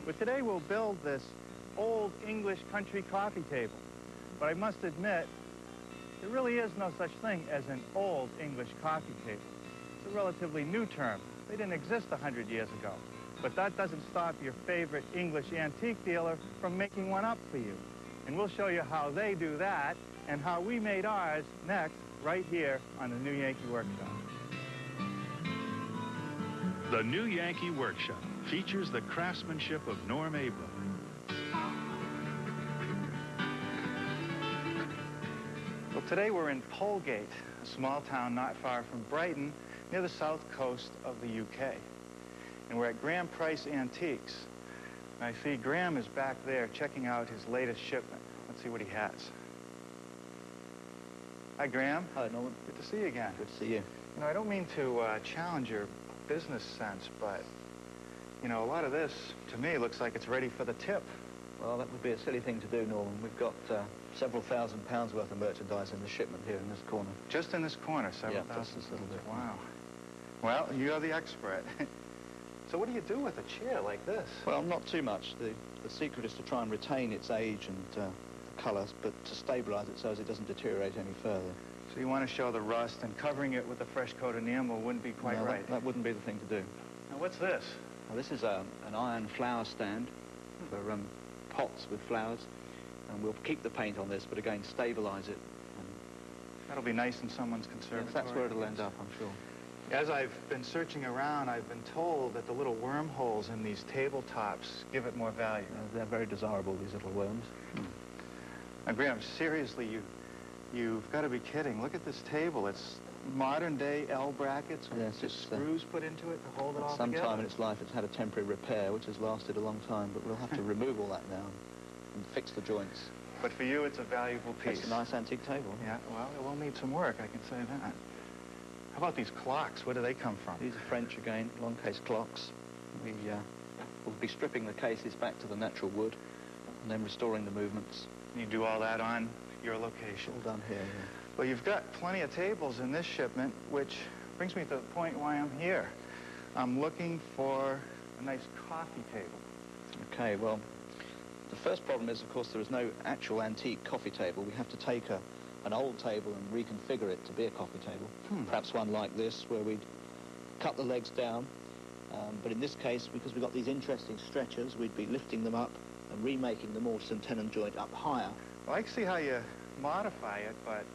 But today we'll build this old English country coffee table. But I must admit, there really is no such thing as an old English coffee table. It's a relatively new term. They didn't exist 100 years ago. But that doesn't stop your favorite English antique dealer from making one up for you. And we'll show you how they do that and how we made ours next, right here on the New Yankee Workshop. The New Yankee Workshop features the craftsmanship of Norm Abram. Well, today we're in Polegate, a small town not far from Brighton, near the south coast of the UK. And we're at Graham Price Antiques. And I see Graham is back there checking out his latest shipment. Let's see what he has. Hi, Graham. Hi, Norman. Good to see you again. Good to see you. You know, I don't mean to challenge your business sense, but, you know, a lot of this, to me, looks like it's ready for the tip. Well, that would be a silly thing to do, Norman. We've got several £1,000s worth of merchandise in the shipment here in this corner. Just in this corner, several thousand? Yeah, just this little bit. Wow. Well, you're the expert. So what do you do with a chair like this? Well, not too much. The secret is to try and retain its age and the colours, but to stabilise it so as it doesn't deteriorate any further. So you want to show the rust, and covering it with a fresh coat of enamel wouldn't be quite right. That wouldn't be the thing to do. Now, what's this? Well, this is an iron flower stand for pots with flowers, and we'll keep the paint on this, but again, stabilise it. That'll be nice in someone's conservatory. Yes, that's where it'll end up, I'm sure. As I've been searching around, I've been told that the little wormholes in these tabletops give it more value. They're very desirable, these little worms. Now, Graham, seriously, you've got to be kidding. Look at this table. It's modern-day L brackets with screws put into it to hold it all together. Sometime in its life, it's had a temporary repair, which has lasted a long time, but we'll have to remove all that now and fix the joints. But for you, it's a valuable piece. It's a nice antique table. Yeah, well, it will need some work, I can say that. How about these clocks? Where do they come from? These are French again, long case clocks. We'll be stripping the cases back to the natural wood and then restoring the movements. You do all that on your location? All done here, yeah. Well, you've got plenty of tables in this shipment, which brings me to the point why I'm here. I'm looking for a nice coffee table. Okay, well, the first problem is, of course, there is no actual antique coffee table. We have to take an old table and reconfigure it to be a coffee table. Perhaps one like this, where we'd cut the legs down. But in this case, because we've got these interesting stretchers, we'd be lifting them up and remaking the mortise and tenon joint up higher. Well, I can see how you modify it, but,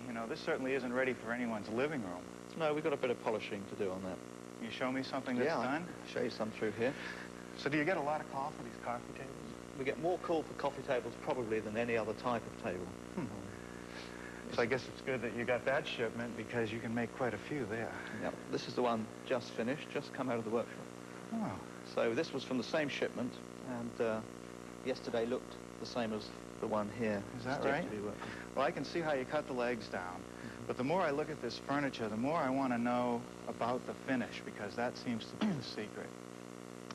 you know, this certainly isn't ready for anyone's living room. No, we've got a bit of polishing to do on that. Can you show me something that's done? I'll show you some through here. So do you get a lot of call for these coffee tables? We get more call for coffee tables probably than any other type of table. So I guess it's good that you got that shipment, because you can make quite a few there. Yep, this is the one just finished, just come out of the workshop. Oh. So this was from the same shipment, and yesterday looked the same as the one here. Is that right? Well, I can see how you cut the legs down. But the more I look at this furniture, the more I want to know about the finish, because that seems to be the secret.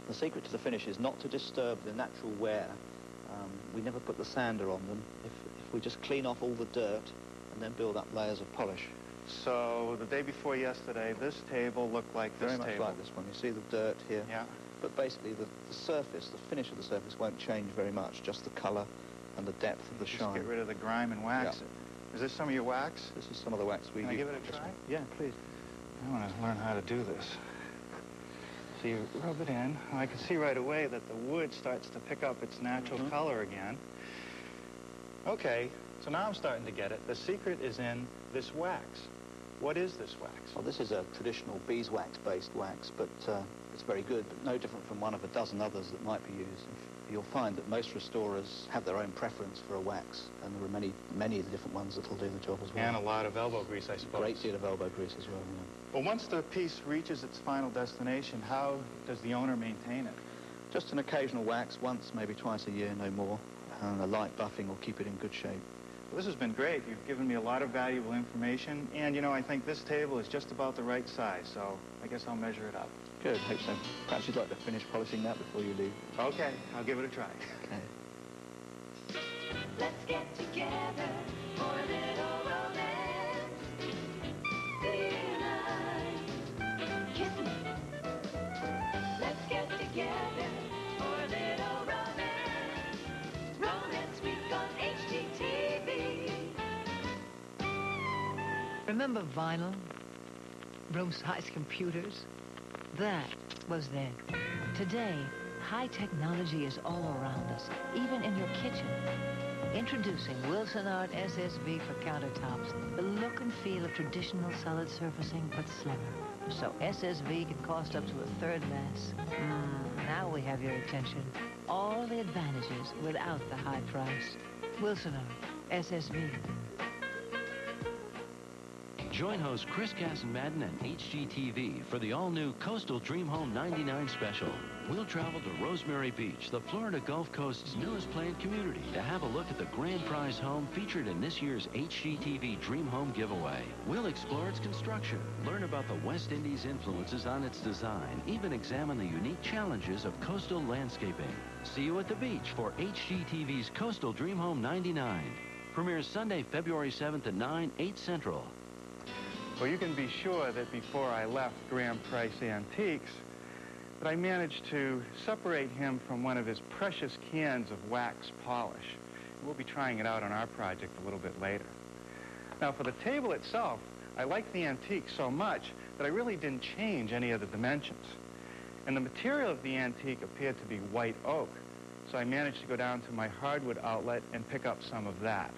The secret to the finish is not to disturb the natural wear. We never put the sander on them. If we just clean off all the dirt and then build up layers of polish. So the day before yesterday, this table looked like this table. Very much like this one. You see the dirt here? Yeah. But basically the surface, the finish of the surface won't change very much, just the colour and the depth of the shine. Just get rid of the grime and wax it. Is this some of your wax? This is some of the wax we use. Can I give it a try? Yeah, please. I want to learn how to do this. So you rub it in. Oh, I can see right away that the wood starts to pick up its natural color again. Okay, so now I'm starting to get it. The secret is in this wax. What is this wax? Well, this is a traditional beeswax-based wax, but it's very good, but no different from one of a dozen others that might be used. You'll find that most restorers have their own preference for a wax, and there are many of the different ones that will do the job as well. And a lot of elbow grease, I suppose. A great deal of elbow grease as well, yeah. Well, once the piece reaches its final destination, how does the owner maintain it? Just an occasional wax, once, maybe twice a year, no more, and a light buffing will keep it in good shape. Well, this has been great. You've given me a lot of valuable information, and, you know, I think this table is just about the right size, so I guess I'll measure it up. Good, hope so. Perhaps you'd like to finish polishing that before you leave. Okay, I'll give it a try. Okay. Let's get together for a little romance. Be nice. Kiss me. Let's get together for a little Remember vinyl? Room-sized computers? That was then. Today, high technology is all around us, even in your kitchen. Introducing Wilson Art SSV for countertops. The look and feel of traditional solid surfacing, but slimmer. So SSV can cost up to a third less. Now we have your attention. All the advantages without the high price. Wilson Art SSV. Join host Chris Casson-Madden and HGTV for the all-new Coastal Dream Home 99 special. We'll travel to Rosemary Beach, the Florida Gulf Coast's newest planned community, to have a look at the grand prize home featured in this year's HGTV Dream Home giveaway. We'll explore its construction, learn about the West Indies' influences on its design, even examine the unique challenges of coastal landscaping. See you at the beach for HGTV's Coastal Dream Home 99. Premieres Sunday, February 7th at 9, 8 Central. Well, you can be sure that before I left Grand Price Antiques, that I managed to separate him from one of his precious cans of wax polish. We'll be trying it out on our project a little bit later. Now, for the table itself, I liked the antique so much that I really didn't change any of the dimensions. And the material of the antique appeared to be white oak, so I managed to go down to my hardwood outlet and pick up some of that.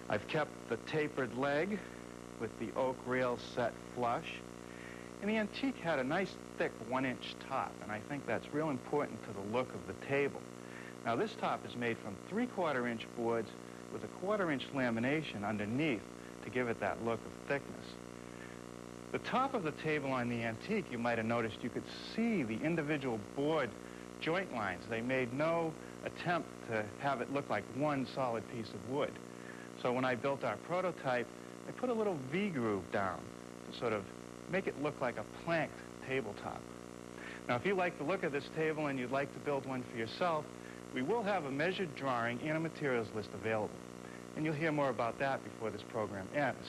I've kept the tapered leg with the oak rail set flush. And the antique had a nice thick 1-inch top, and I think that's real important to the look of the table. Now this top is made from 3/4-inch boards with a 1/4-inch lamination underneath to give it that look of thickness. The top of the table on the antique, you might have noticed, you could see the individual board joint lines. They made no attempt to have it look like one solid piece of wood. So when I built our prototype, I put a little V-groove down to sort of make it look like a planked tabletop. Now, if you like the look of this table and you'd like to build one for yourself, we will have a measured drawing and a materials list available. And you'll hear more about that before this program ends.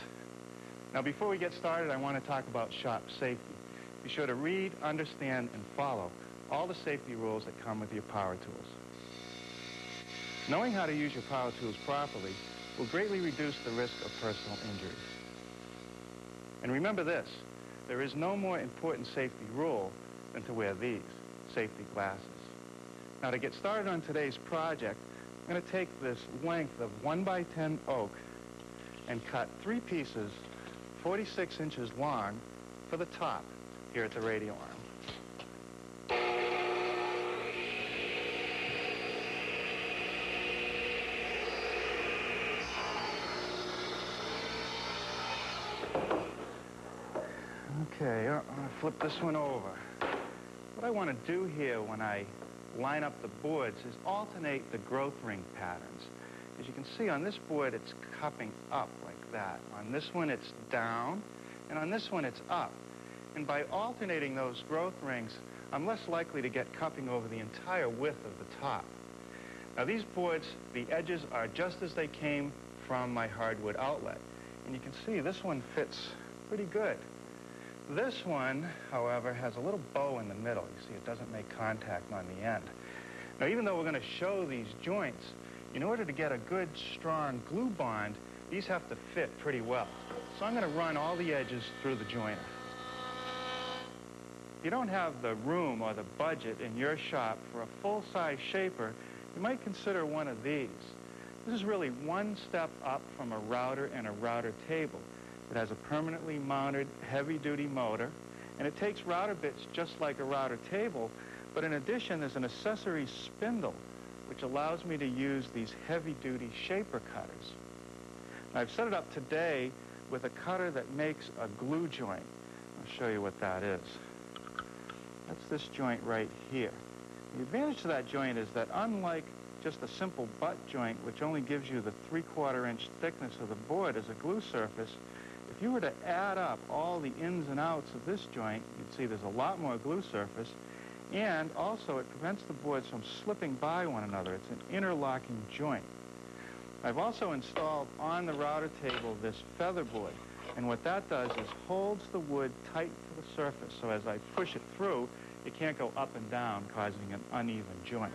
Now, before we get started, I want to talk about shop safety. Be sure to read, understand, and follow all the safety rules that come with your power tools. Knowing how to use your power tools properly will greatly reduce the risk of personal injury. And remember this, there is no more important safety rule than to wear these safety glasses. Now, to get started on today's project, I'm going to take this length of 1x10 oak and cut 3 pieces 46 inches long for the top here at the radio arm. Okay, I'm going to flip this one over. What I want to do here when I line up the boards is alternate the growth ring patterns. As you can see, on this board, it's cupping up like that. On this one, it's down, and on this one, it's up. And by alternating those growth rings, I'm less likely to get cupping over the entire width of the top. Now, these boards, the edges are just as they came from my hardwood outlet. And you can see this one fits pretty good. This one, however, has a little bow in the middle. You see, it doesn't make contact on the end. Now, even though we're going to show these joints, in order to get a good, strong glue bond, these have to fit pretty well. So I'm going to run all the edges through the joiner. If you don't have the room or the budget in your shop for a full-size shaper, you might consider one of these. This is really one step up from a router and a router table. It has a permanently mounted heavy-duty motor, and it takes router bits just like a router table, but in addition, there's an accessory spindle, which allows me to use these heavy-duty shaper cutters. Now, I've set it up today with a cutter that makes a glue joint. I'll show you what that is. That's this joint right here. The advantage to that joint is that unlike just a simple butt joint, which only gives you the 3/4-inch thickness of the board as a glue surface, if you were to add up all the ins and outs of this joint, you'd see there's a lot more glue surface, and also it prevents the boards from slipping by one another. It's an interlocking joint. I've also installed on the router table this feather board, and what that does is holds the wood tight to the surface, so as I push it through, it can't go up and down, causing an uneven joint.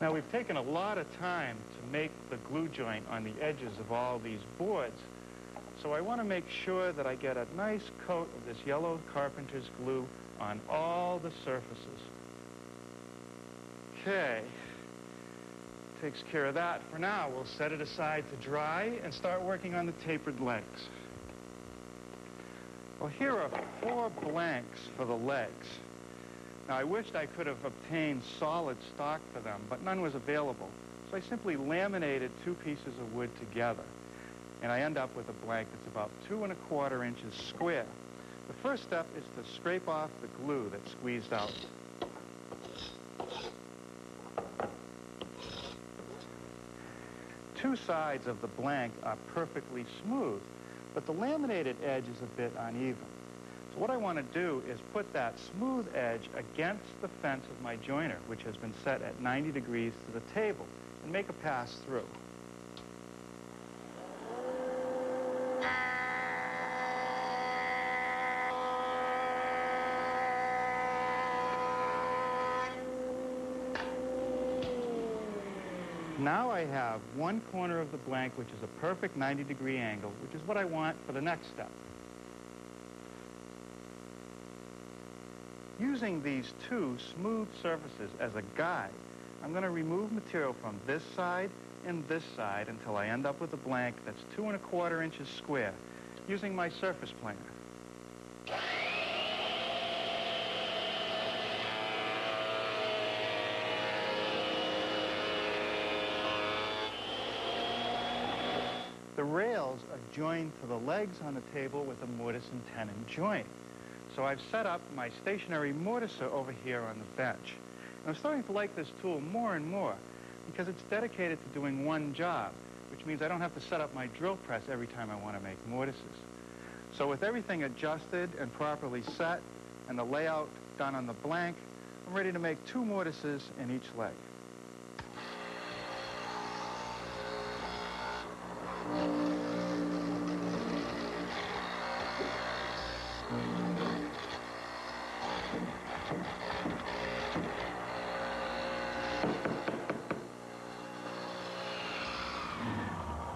Now, we've taken a lot of time to make the glue joint on the edges of all these boards, so I want to make sure that I get a nice coat of this yellow carpenter's glue on all the surfaces. Okay, takes care of that for now. We'll set it aside to dry and start working on the tapered legs. Well, here are 4 blanks for the legs. Now, I wished I could have obtained solid stock for them, but none was available. So I simply laminated 2 pieces of wood together, and I end up with a blank that's about 2 1/4 inches square. The first step is to scrape off the glue that's squeezed out. Two sides of the blank are perfectly smooth, but the laminated edge is a bit uneven. So what I want to do is put that smooth edge against the fence of my joiner, which has been set at 90 degrees to the table, and make a pass through. Now I have one corner of the blank, which is a perfect 90-degree angle, which is what I want for the next step. Using these 2 smooth surfaces as a guide, I'm going to remove material from this side and this side until I end up with a blank that's 2 1/4 inches square, using my surface planer. The rails are joined to the legs on the table with a mortise and tenon joint. So I've set up my stationary mortiser over here on the bench. And I'm starting to like this tool more and more because it's dedicated to doing one job, which means I don't have to set up my drill press every time I want to make mortises. So with everything adjusted and properly set and the layout done on the blank, I'm ready to make 2 mortises in each leg.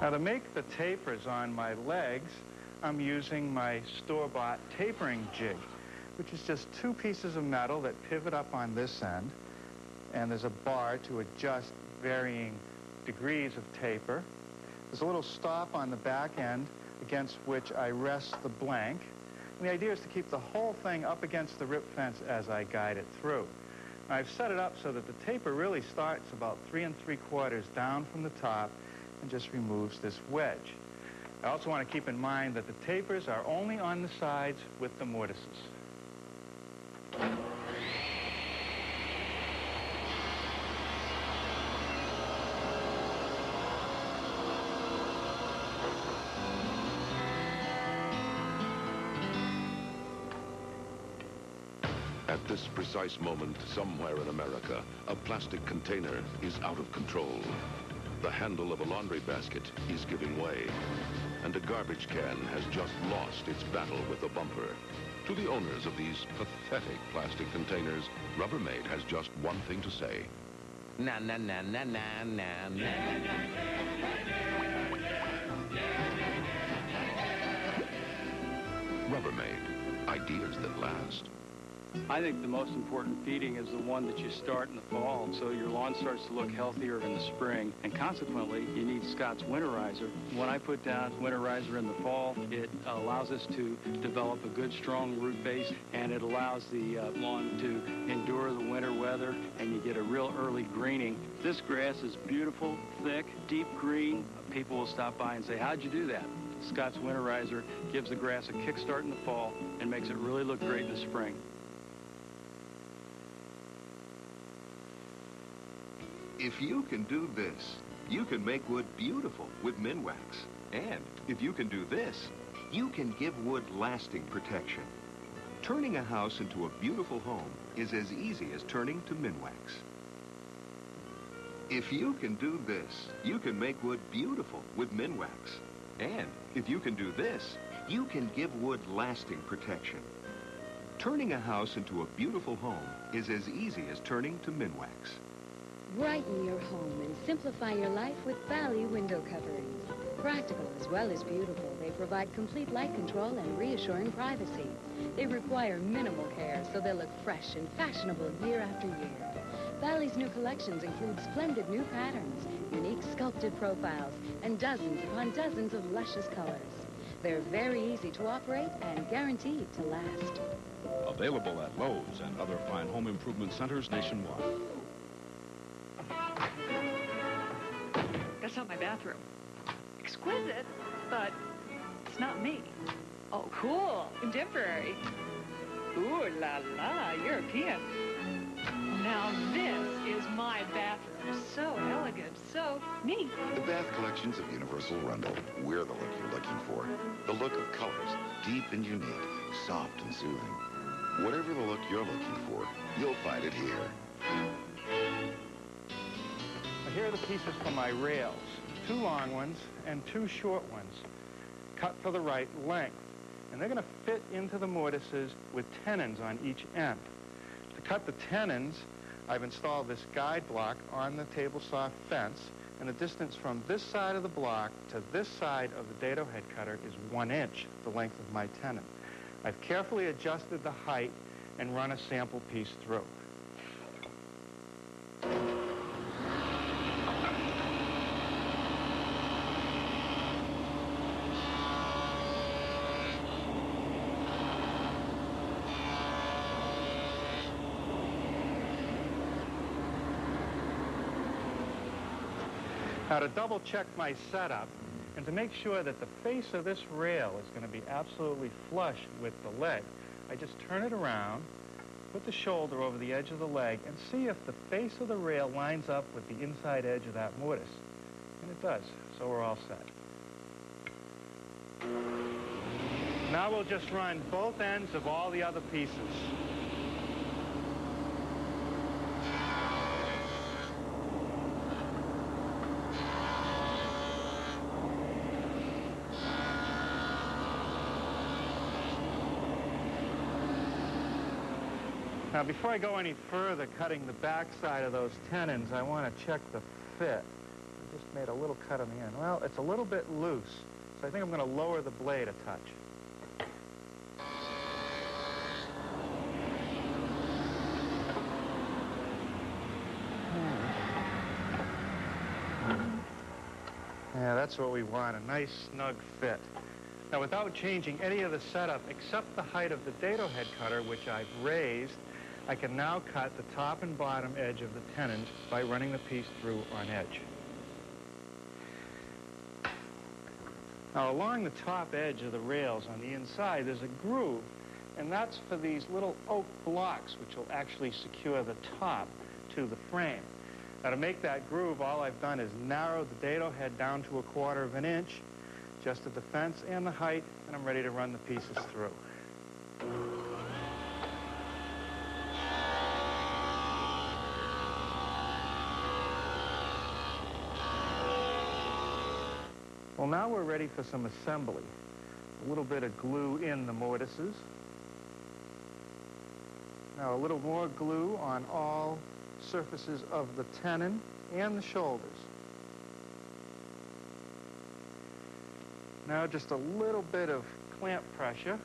Now, to make the tapers on my legs, I'm using my store-bought tapering jig, which is just 2 pieces of metal that pivot up on this end, and there's a bar to adjust varying degrees of taper. There's a little stop on the back end against which I rest the blank. And the idea is to keep the whole thing up against the rip fence as I guide it through. Now, I've set it up so that the taper really starts about 3 3/4 down from the top and just removes this wedge. I also want to keep in mind that the tapers are only on the sides with the mortises. At this precise moment, somewhere in America, a plastic container is out of control. The handle of a laundry basket is giving way, and a garbage can has just lost its battle with the bumper. To the owners of these pathetic plastic containers, Rubbermaid has just one thing to say. Na na na na na na na. Rubbermaid, ideas that last. I think the most important feeding is the one that you start in the fall, so your lawn starts to look healthier in the spring, and consequently, you need Scott's Winterizer. When I put down Winterizer in the fall, it allows us to develop a good, strong root base, and it allows the lawn to endure the winter weather, and you get a real early greening. This grass is beautiful, thick, deep green. People will stop by and say, "How'd you do that?" Scott's Winterizer gives the grass a kickstart in the fall and makes it really look great in the spring. If you can do this, you can make wood beautiful with Minwax. And if you can do this, you can give wood lasting protection. Turning a house into a beautiful home is as easy as turning to Minwax. If you can do this, you can make wood beautiful with Minwax. And if you can do this, you can give wood lasting protection. Turning a house into a beautiful home is as easy as turning to Minwax. Brighten your home and simplify your life with Valley window coverings. Practical as well as beautiful, they provide complete light control and reassuring privacy. They require minimal care, so they'll look fresh and fashionable year after year. Valley's new collections include splendid new patterns, unique sculpted profiles, and dozens upon dozens of luscious colors. They're very easy to operate and guaranteed to last. Available at Lowe's and other fine home improvement centers nationwide. That's not my bathroom. Exquisite, but it's not me. Oh, cool. Contemporary. Ooh la la, European. Now this is my bathroom. So elegant, so neat. The bath collections of Universal Rundle. We're the look you're looking for. The look of colors, deep and unique, soft and soothing. Whatever the look you're looking for, you'll find it here. Here are the pieces for my rails. 2 long ones and 2 short ones, cut for the right length. And they're going to fit into the mortises with tenons on each end. To cut the tenons, I've installed this guide block on the table saw fence, and the distance from this side of the block to this side of the dado head cutter is 1 inch, the length of my tenon. I've carefully adjusted the height and run a sample piece through. Now, to double check my setup and to make sure that the face of this rail is going to be absolutely flush with the leg, I just turn it around, put the shoulder over the edge of the leg, and see if the face of the rail lines up with the inside edge of that mortise. And it does, so we're all set. Now we'll just run both ends of all the other pieces. Now, before I go any further cutting the back side of those tenons, I want to check the fit. I just made a little cut on the end. Well, it's a little bit loose, so I think I'm going to lower the blade a touch. Yeah, that's what we want, a nice snug fit. Now, without changing any of the setup except the height of the dado head cutter, which I've raised, I can now cut the top and bottom edge of the tenons by running the piece through on edge. Now, along the top edge of the rails on the inside, there's a groove, and that's for these little oak blocks, which will actually secure the top to the frame. Now, to make that groove, all I've done is narrow the dado head down to 1/4 of an inch, adjusted the fence and the height, and I'm ready to run the pieces through. Well, now we're ready for some assembly. A little bit of glue in the mortises. Now a little more glue on all surfaces of the tenon and the shoulders. Now just a little bit of clamp pressure.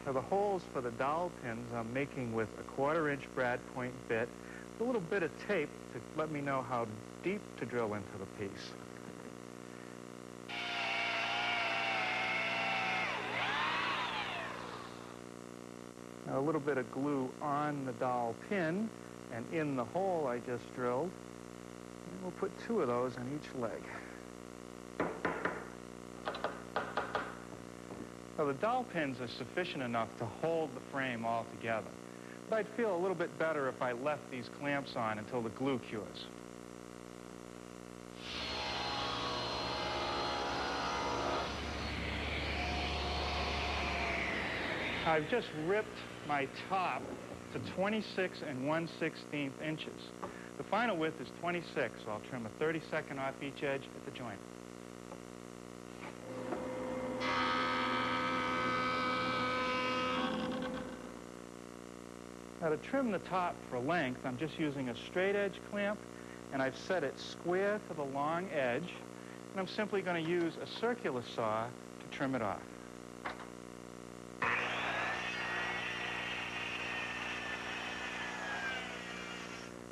Now the holes for the dowel pins I'm making with a 1/4 inch brad point bit, a little bit of tape to let me know how deep to drill into the piece. Now a little bit of glue on the dowel pin and in the hole I just drilled. And we'll put 2 of those on each leg. Now the dowel pins are sufficient enough to hold the frame all together. But I'd feel a little bit better if I left these clamps on until the glue cures. I've just ripped my top to 26 1/16 inches. The final width is 26, so I'll trim a 32nd off each edge at the joint. Now to trim the top for length, I'm just using a straight edge clamp, and I've set it square to the long edge, and I'm simply going to use a circular saw to trim it off.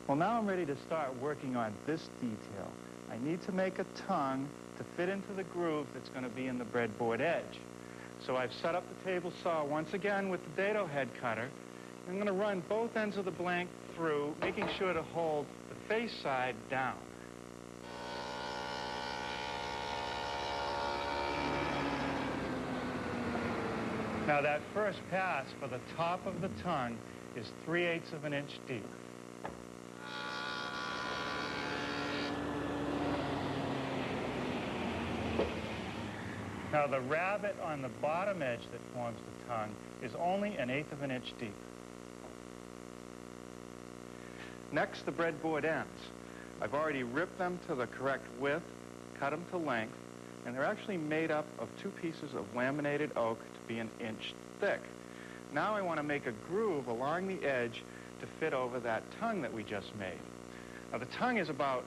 Well, now I'm ready to start working on this detail. I need to make a tongue to fit into the groove that's going to be in the breadboard edge. So I've set up the table saw once again with the dado head cutter. I'm going to run both ends of the blank through, making sure to hold the face side down. Now that first pass for the top of the tongue is 3/8 of an inch deep. Now the rabbet on the bottom edge that forms the tongue is only 1/8 of an inch deep. Next, the breadboard ends. I've already ripped them to the correct width, cut them to length, and they're actually made up of 2 pieces of laminated oak to be 1 inch thick. Now I want to make a groove along the edge to fit over that tongue that we just made. Now the tongue is about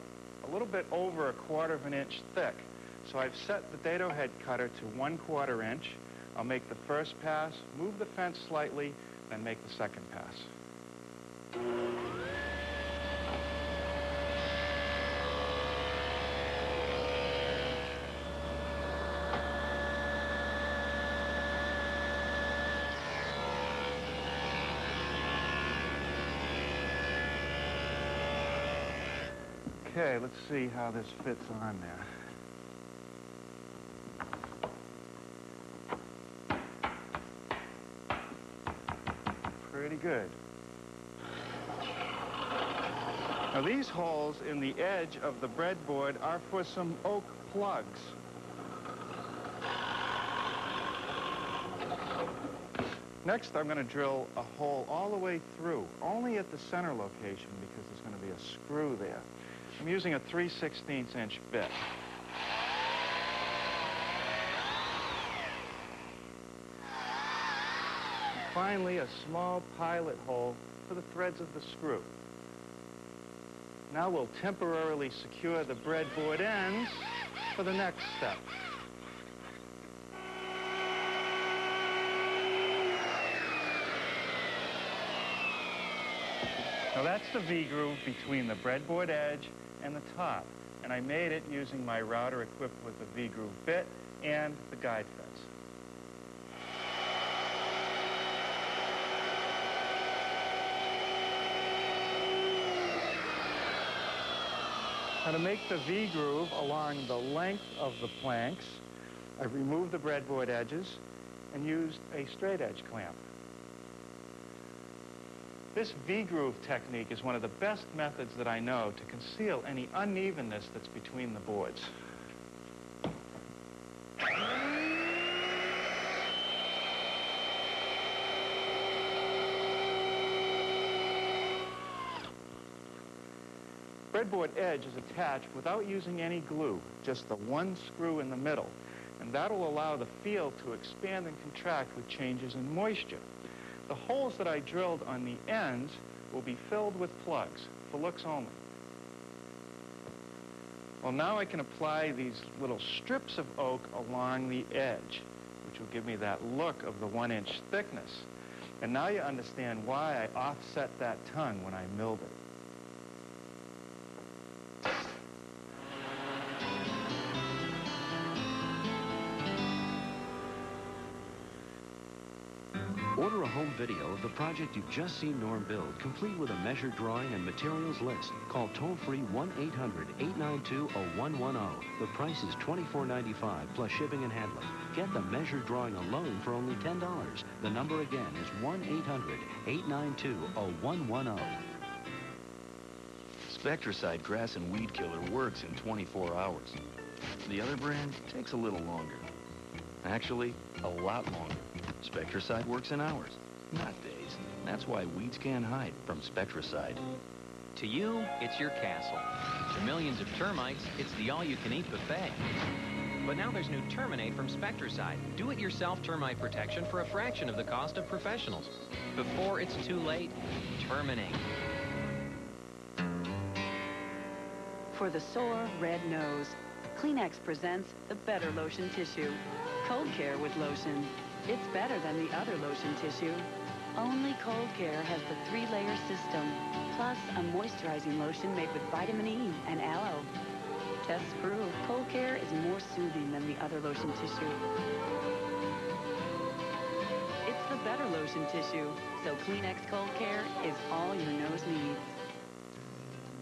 a little bit over 1/4 of an inch thick. So I've set the dado head cutter to 1/4 inch. I'll make the first pass, move the fence slightly, then make the second pass. Okay, let's see how this fits on there. Pretty good. Now these holes in the edge of the breadboard are for some oak plugs. Next, I'm going to drill a hole all the way through, only at the center location because there's going to be a screw there. I'm using a 3/16 inch bit. Finally, a small pilot hole for the threads of the screw. Now we'll temporarily secure the breadboard ends for the next step. Now that's the V-groove between the breadboard edge and the top, and I made it using my router equipped with a V-groove bit and the guide fence. Now to make the V-groove along the length of the planks, I've removed the breadboard edges and used a straight edge clamp. This V-groove technique is one of the best methods that I know to conceal any unevenness that's between the boards. Breadboard edge is attached without using any glue, just the one screw in the middle, and that'll allow the field to expand and contract with changes in moisture. The holes that I drilled on the ends will be filled with plugs, for looks only. Well, now I can apply these little strips of oak along the edge, which will give me that look of the 1 inch thickness. And now you understand why I offset that tongue when I milled it. Order a home video of the project you've just seen Norm build, complete with a measured drawing and materials list. Call toll-free 1-800-892-0110. The price is $24.95 plus shipping and handling. Get the measured drawing alone for only $10. The number again is 1-800-892-0110. Spectracide grass and weed killer works in 24 hours. The other brand takes a little longer. Actually, a lot longer. Spectracide works in hours, not days. That's why weeds can't hide from Spectracide. To you, it's your castle. To millions of termites, it's the all-you-can-eat buffet. But now there's new Terminate from Spectracide. Do-it-yourself termite protection for a fraction of the cost of professionals. Before it's too late, terminate. For the sore, red nose, Kleenex presents the Better Lotion Tissue. Cold Care with lotion. It's better than the other lotion tissue. Only Cold Care has the 3-layer system, plus a moisturizing lotion made with vitamin E and aloe. Tests prove Cold Care is more soothing than the other lotion tissue. It's the Better Lotion Tissue, so Kleenex Cold Care is all your nose needs.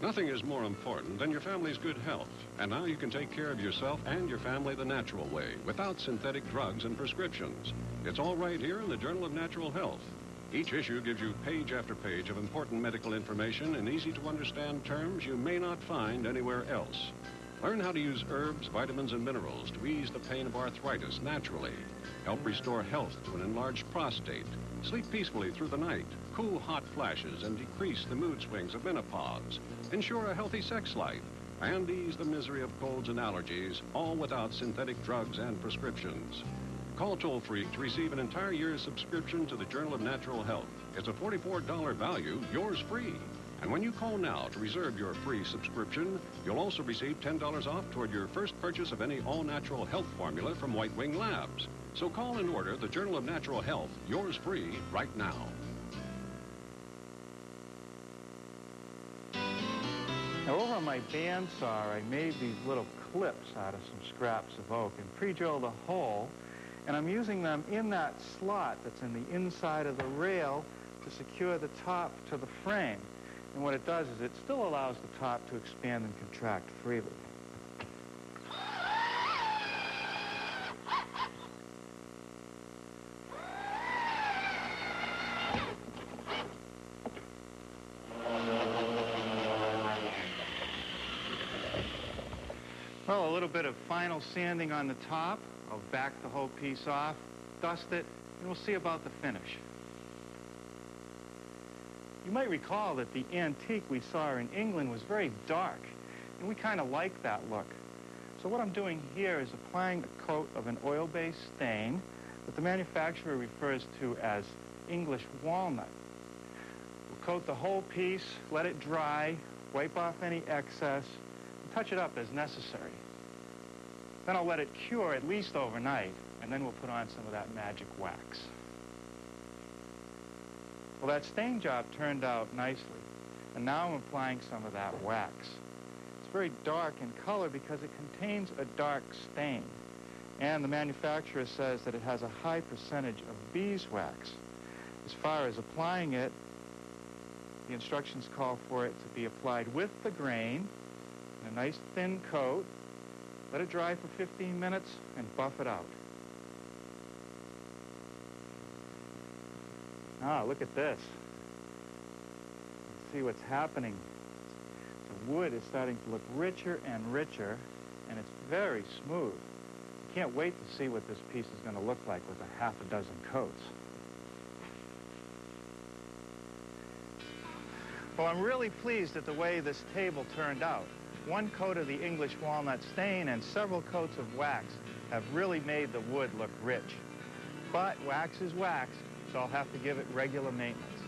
Nothing is more important than your family's good health. And now you can take care of yourself and your family the natural way, without synthetic drugs and prescriptions. It's all right here in the Journal of Natural Health. Each issue gives you page after page of important medical information in easy-to-understand terms you may not find anywhere else. Learn how to use herbs, vitamins, and minerals to ease the pain of arthritis naturally, help restore health to an enlarged prostate, sleep peacefully through the night, cool hot flashes, and decrease the mood swings of menopause, ensure a healthy sex life, and ease the misery of colds and allergies, all without synthetic drugs and prescriptions. Call toll-free to receive an entire year's subscription to the Journal of Natural Health. It's a $44 value, yours free. And when you call now to reserve your free subscription, you'll also receive $10 off toward your first purchase of any all-natural health formula from White Wing Labs. So call and order the Journal of Natural Health, yours free, right now. Now, over on my bandsaw, I made these little clips out of some scraps of oak and pre-drilled a hole, and I'm using them in that slot that's in the inside of the rail to secure the top to the frame. And what it does is it still allows the top to expand and contract freely. Well, a little bit of final sanding on the top. I'll back the whole piece off, dust it, and we'll see about the finish. You might recall that the antique we saw in England was very dark, and we kind of like that look. So what I'm doing here is applying a coat of an oil-based stain that the manufacturer refers to as English walnut. We'll coat the whole piece, let it dry, wipe off any excess, and touch it up as necessary. Then I'll let it cure at least overnight, and then we'll put on some of that magic wax. Well, that stain job turned out nicely, and now I'm applying some of that wax. It's very dark in color because it contains a dark stain, and the manufacturer says that it has a high percentage of beeswax. As far as applying it, the instructions call for it to be applied with the grain, in a nice thin coat. Let it dry for 15 minutes and buff it out. Ah, look at this. See what's happening. The wood is starting to look richer and richer, and it's very smooth. I can't wait to see what this piece is going to look like with a half a dozen coats. Well, I'm really pleased at the way this table turned out. One coat of the English walnut stain and several coats of wax have really made the wood look rich. But wax is wax, so I'll have to give it regular maintenance.